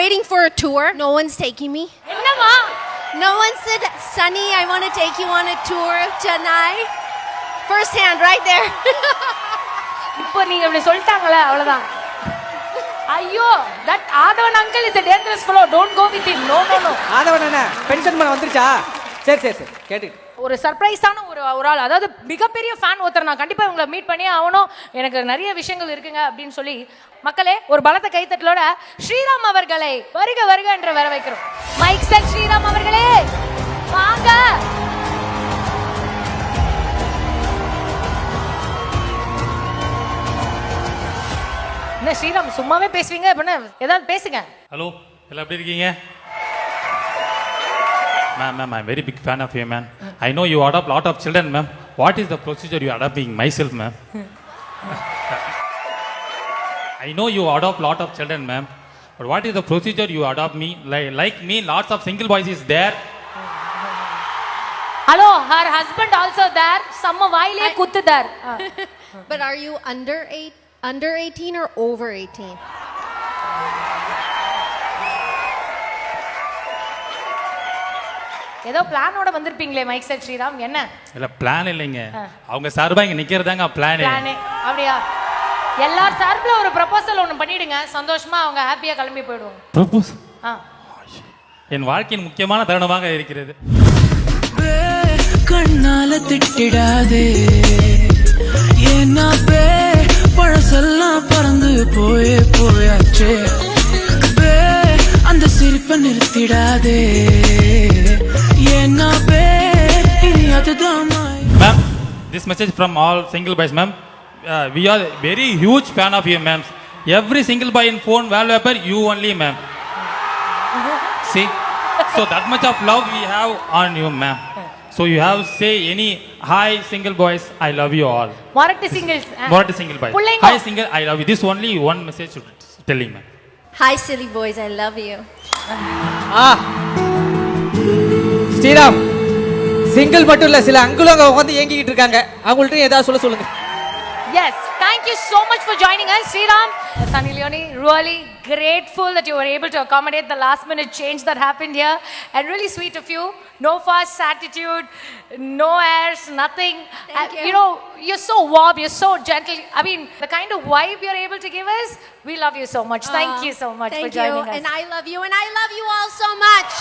waiting for a tour. No one's taking me. என்னமா No one said, Sunny, I want to take you on a tour of Chennai. First hand, right there. இப்போ நீங்க இப்படி சொல்லிட்டாங்களே அவ்வளவுதான். ஐயோ that Aadhavan uncle is a dangerous fellow, don't go with him. No. ஆதவன் என்ன pension பண்ண வந்துருச்சா? சரி கேட்டுட்டு ஒரு சர்ப்ரைஸான ஒரு ஆள், அதாவது மிகப்பெரிய ஃபேன் ஒருத்தர், நான் கண்டிப்பா உங்களை மீட் பண்ணியே ஆகணும், எனக்கு நிறைய விஷயங்கள் இருக்குங்க அப்படின்னு சொல்லி மக்களே ஒரு பலத்த கைத்தட்டலோட ஸ்ரீராம் அவர்களை வருக என்று வர வைக்கிறோம். மைக் செட் ஸ்ரீராம் அவர்களே வாங்க. என்ன ஸ்ரீராம் சும்மாவே பேசுவீங்க, ஏதாவது பேசுங்க. ஹலோ எல்லாம் எப்படி இருக்கீங்க? Ma'am, I'm very big fan of you, ma'am. I know you adopt lot of children, ma'am. What is the procedure you adopting myself, ma'am? I know you adopt lot of children, ma'am. But what is the procedure you adopt me? Like me, lots of single boys is there. Hello, her husband also there. Samma vaile kuttu there. But are you under 18 or over 18? ஏதோ பிளானோட வந்திருப்பீங்களே mic set Sriram, என்ன? இல்ல plan இல்லைங்க, அவங்க சார்பா இங்க நிக்கிறதாங்க plan. அப்படியா? எல்லார் சார்பில ஒரு ப்ரொபோசல் ஒன்னு பண்ணிடுங்க, சந்தோஷமா அவங்க ஹாப்பியா கிளம்பி போய்டுவாங்க. ப்ரொபோசல்? என் வாழ்க்கையின் முக்கியமான தருணமாக இருக்கிறது. கண்ணால திட்டிடாதே ஏன்னா பழசெல்லாம் பறந்து போயாச்சே, அந்த சிரிப்பை நிறுத்திடாதே ஏன்னா இனி அதுதான். Ma'am, this message from all single boys, ma'am. We are very huge fan of you, ma'am. Every single boy in phone wallpaper, you only, ma'am. See, so that much of love we have on you, ma'am. So you have say any hi single boys, I love you all. Morati singles. Morati single boys. Hi single, I love you. This only one message to telling, ma'am. Hi silly boys, I love you. Sriram single மட்டும் இல்ல, சில அங்குளும் அங்க உட்காந்து ஏங்கிட்டு இருக்காங்க, அவங்கள்ட்ட ஏதாவது சொல்லுங்க. Yes, thank you so much for joining us, Sriram. Sunny Leone, really grateful that you were able to accommodate the last minute change that happened here, and really sweet of you. No fuss attitude, no airs, nothing. Thank you. You know, you're so warm, you're so gentle. I mean, the kind of vibe you're able to give us, we love you so much. Thank you so much for joining us. And I love you, and I love you all so much.